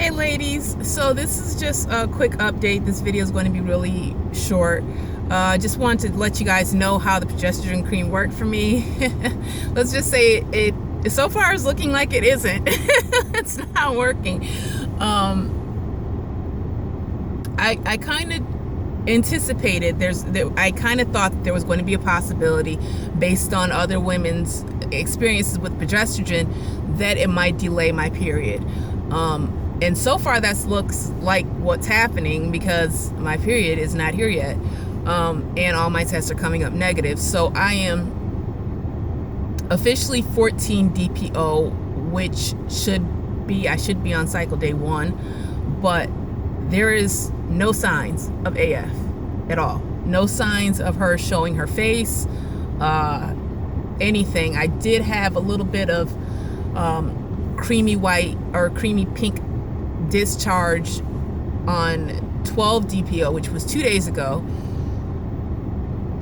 Hey ladies, so this is just a quick update. This video is going to be really short. Just wanted to let you guys know how the progesterone cream worked for me. Let's just say it so far is looking like it isn't. It's not working. I kind of anticipated I kind of thought that there was going to be a possibility based on other women's experiences with progesterone that it might delay my period. And so far that looks like what's happening because my period is not here yet. And all my tests are coming up negative. So I am officially 14 DPO, which I should be on cycle day 1, but there is no signs of AF at all. No signs of her showing her face, anything. I did have a little bit of creamy white or creamy pink discharge on 12 DPO, which was 2 days ago.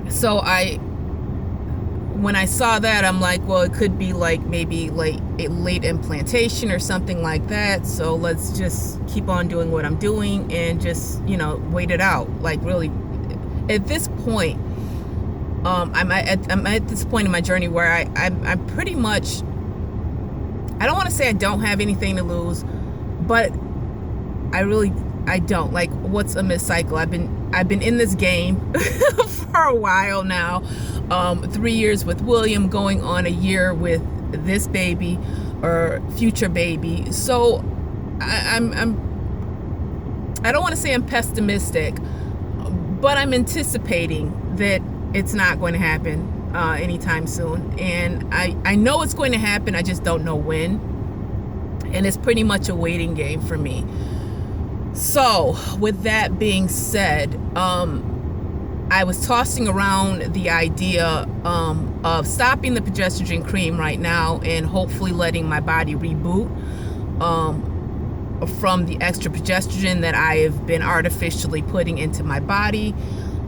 So when I saw that, I'm like, well, it could be like maybe like a late implantation or something like that. So let's just keep on doing what I'm doing and just, wait it out. Like really, at this point, I'm at this point in my journey where I'm pretty much, I don't want to say I don't have anything to lose, but I don't. Like, what's a mid-cycle? I've been in this game for a while now. 3 years with William, going on a year with this baby or future baby. So I don't want to say I'm pessimistic, but I'm anticipating that it's not going to happen anytime soon. And I know it's going to happen. I just don't know when. And it's pretty much a waiting game for me. So with that being said, I was tossing around the idea of stopping the progesterone cream right now and hopefully letting my body reboot from the extra progesterone that I have been artificially putting into my body,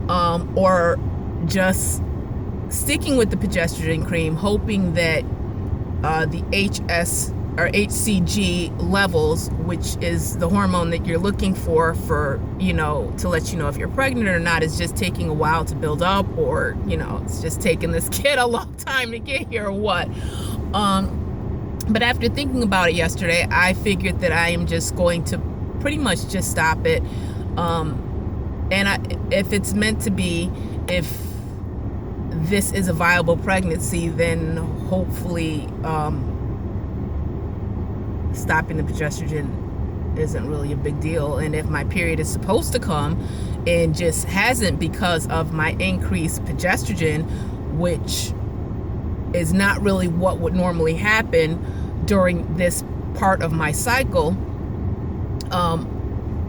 or just sticking with the progesterone cream, hoping that the HS or HCG levels, which is the hormone that you're looking for to let you know if you're pregnant or not, is just taking a while to build up, or it's just taking this kid a long time to get here or what. But after thinking about it yesterday, I figured that I am just going to pretty much just stop it. And if it's meant to be, if this is a viable pregnancy, then hopefully stopping the progesterone isn't really a big deal. And if my period is supposed to come and just hasn't because of my increased progesterone, which is not really what would normally happen during this part of my cycle,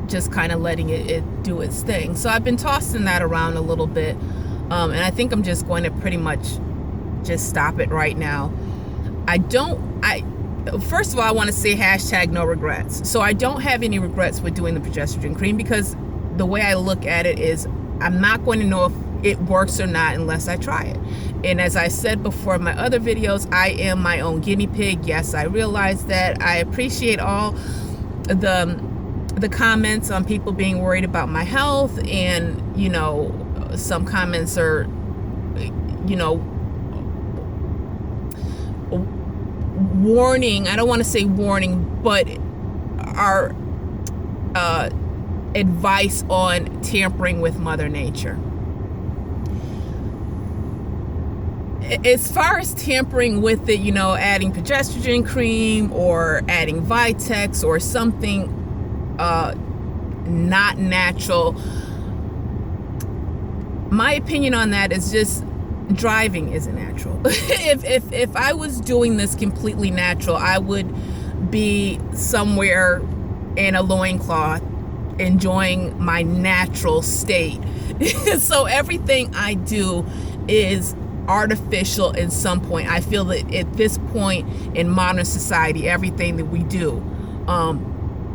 just kind of letting it do its thing. So I've been tossing that around a little bit, and I think I'm just going to pretty much just stop it right now. First of all, I want to say #no regrets. So I don't have any regrets with doing the progesterone cream, because the way I look at it is I'm not going to know if it works or not unless I try it. And as I said before in my other videos, I am my own guinea pig. Yes, I realize that. I appreciate all the comments on people being worried about my health, and some comments are warning, I don't want to say warning, but our advice on tampering with Mother Nature. As far as tampering with it, adding progesterone cream or adding Vitex or something not natural, my opinion on that is just driving isn't natural. If I was doing this completely natural, I would be somewhere in a loincloth enjoying my natural state. So everything I do is artificial in some point. I feel that at this point in modern society, everything that we do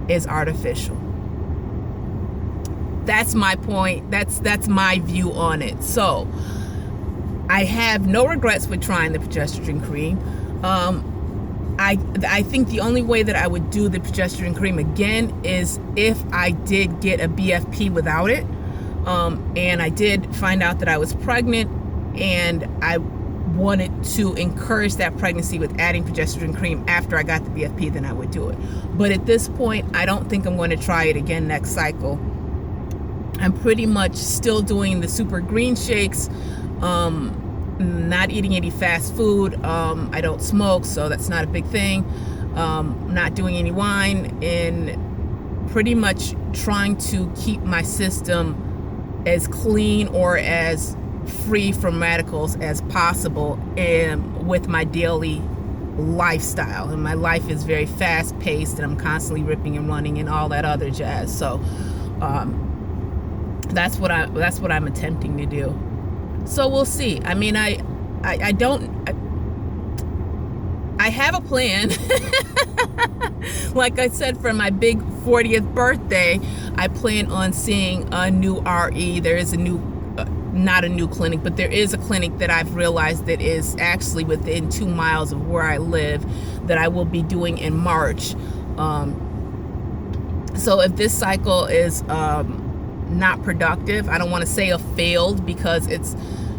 is artificial. That's my point. That's my view on it. So I have no regrets with trying the progesterone cream. I I think the only way that I would do the progesterone cream again is if I did get a BFP without it, and I did find out that I was pregnant, and I wanted to encourage that pregnancy with adding progesterone cream after I got the BFP, then I would do it. But at this point, I don't think I'm going to try it again next cycle. I'm pretty much still doing the super green shakes, not eating any fast food. I don't smoke, so that's not a big thing. Not doing any wine, and pretty much trying to keep my system as clean or as free from radicals as possible, and with my daily lifestyle. And my life is very fast paced, and I'm constantly ripping and running and all that other jazz. So that's what I'm attempting to do. So we'll see. I mean, I have a plan. Like I said, for my big 40th birthday, I plan on seeing a new RE. There is a new, not a new clinic, but there is a clinic that I've realized that is actually within 2 miles of where I live, that I will be doing in March. So if this cycle is not productive, I don't want to say a failed, because it's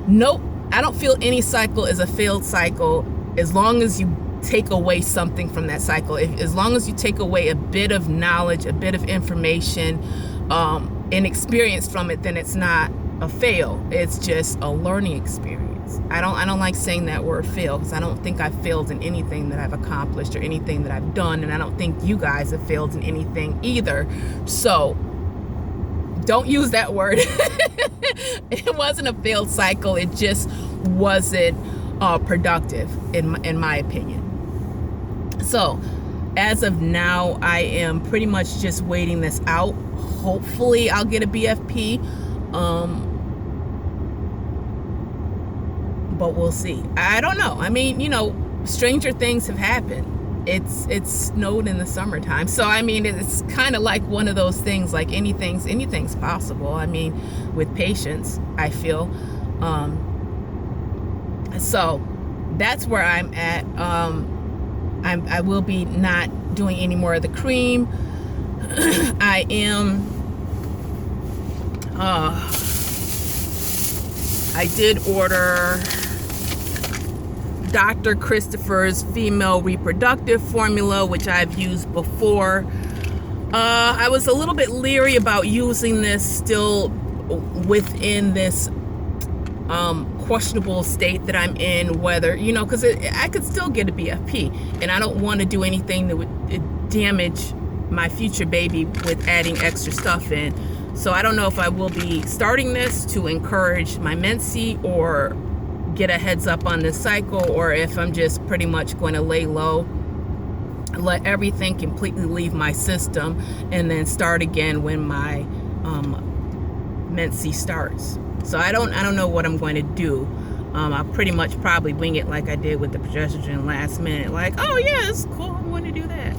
nope. I don't feel any cycle is a failed cycle as long as you take away something from that cycle. As long as you take away a bit of knowledge, a bit of information, and experience from it, then it's not a fail. It's just a learning experience. I don't like saying that word fail, because I don't think I've failed in anything that I've accomplished or anything that I've done, and I don't think you guys have failed in anything either. So don't use that word. It wasn't a failed cycle. It just wasn't productive in my opinion. So as of now, I am pretty much just waiting this out. Hopefully I'll get a BFP, but we'll see. I don't know. I mean, you know, stranger things have happened. It's snowed in the summertime, so I mean, it's kind of like one of those things, like anything's possible. I mean, with patience, I feel. So that's where I'm at. I will be not doing any more of the cream. I am. I did order Dr. Christopher's female reproductive formula, which I've used before. I was a little bit leery about using this still within this questionable state that I'm in, whether, you know, because I could still get a BFP, and I don't want to do anything that would damage my future baby with adding extra stuff in. So I don't know if I will be starting this to encourage my menses or get a heads up on this cycle, or if I'm just pretty much going to lay low, let everything completely leave my system, and then start again when my menses starts. So I don't know what I'm going to do. I'll pretty much probably wing it like I did with the progesterone last minute, like, oh yeah, it's cool, I'm going to do that.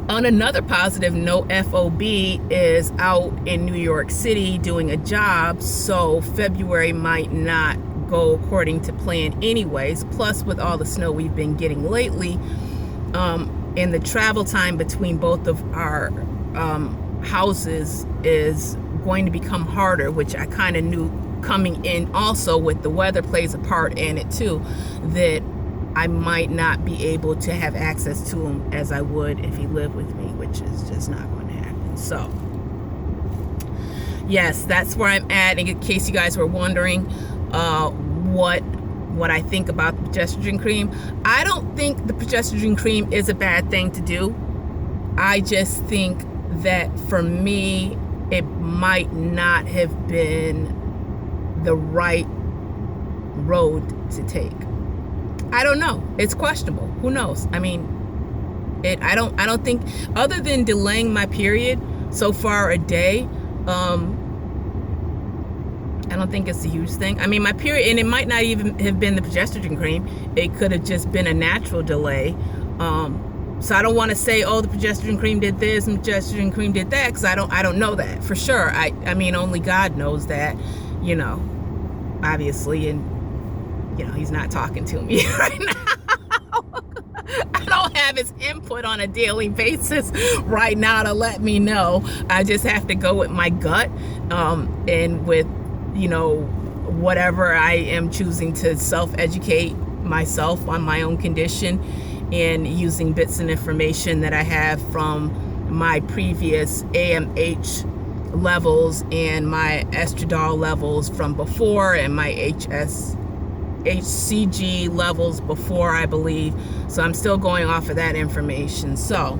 On another positive note, FOB is out in New York City doing a job, so February might not go according to plan anyways. Plus, with all the snow we've been getting lately, and the travel time between both of our houses is going to become harder, which I kind of knew coming in. Also, with the weather plays a part in it too, that I might not be able to have access to him as I would if he lived with me, which is just not going to happen. So yes, that's where I'm at. And in case you guys were wondering what I think about the progesterone cream, I don't think the progesterone cream is a bad thing to do. I just think that for me, it might not have been the right road to take. I don't know. It's questionable. Who knows? I mean, I don't think, other than delaying my period so far a day, I don't think it's a huge thing. I mean, my period, and it might not even have been the progesterone cream. It could have just been a natural delay. So I don't want to say, oh, the progesterone cream did this and progesterone cream did that, because I don't know that for sure. I mean, only God knows that, you know, obviously, and he's not talking to me right now. I don't have his input on a daily basis right now to let me know. I just have to go with my gut, and with, whatever I am choosing to self-educate myself on my own condition, and using bits of information that I have from my previous AMH levels and my estradiol levels from before, and my HCG levels before, I believe. So I'm still going off of that information. So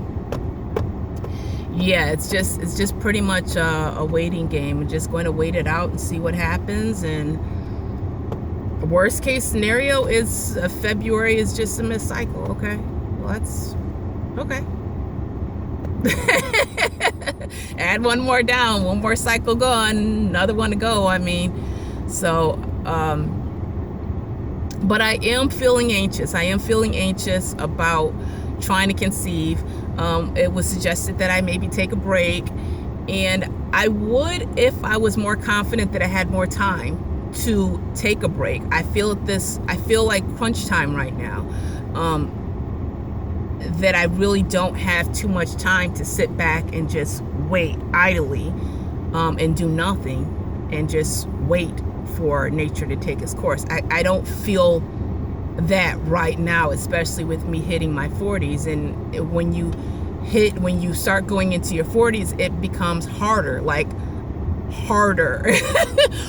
yeah, it's just pretty much a waiting game. We're just going to wait it out and see what happens. And worst case scenario is February is just a missed cycle. Okay, well, that's okay. Add one more down, one more cycle gone, another one to go. I mean, so but I am feeling anxious. I am feeling anxious about trying to conceive. It was suggested that I maybe take a break, and I would if I was more confident that I had more time to take a break. I feel like crunch time right now, that I really don't have too much time to sit back and just wait idly, and do nothing and just wait for nature to take its course. I don't feel that right now, especially with me hitting my 40s. And when you start going into your 40s, it becomes harder, like harder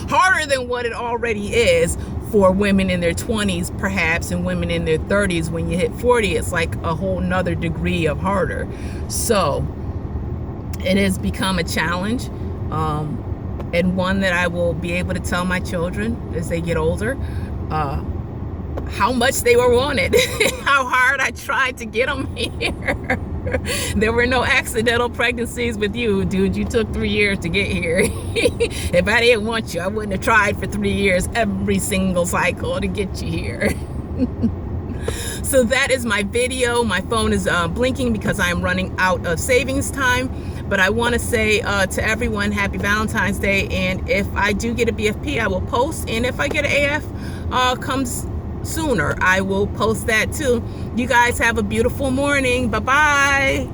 harder than what it already is for women in their 20s perhaps, and women in their 30s. When you hit 40, it's like a whole nother degree of harder. So it has become a challenge, and one that I will be able to tell my children as they get older, how much they were wanted, how hard I tried to get them here. There were no accidental pregnancies with you, dude. You took 3 years to get here. If I didn't want you, I wouldn't have tried for 3 years every single cycle to get you here. So that is my video. My phone is blinking because I'm running out of savings time. But I want to say to everyone, happy Valentine's Day. And if I do get a BFP, I will post. And if I get an AF comes sooner, I will post that too. You guys have a beautiful morning. Bye-bye.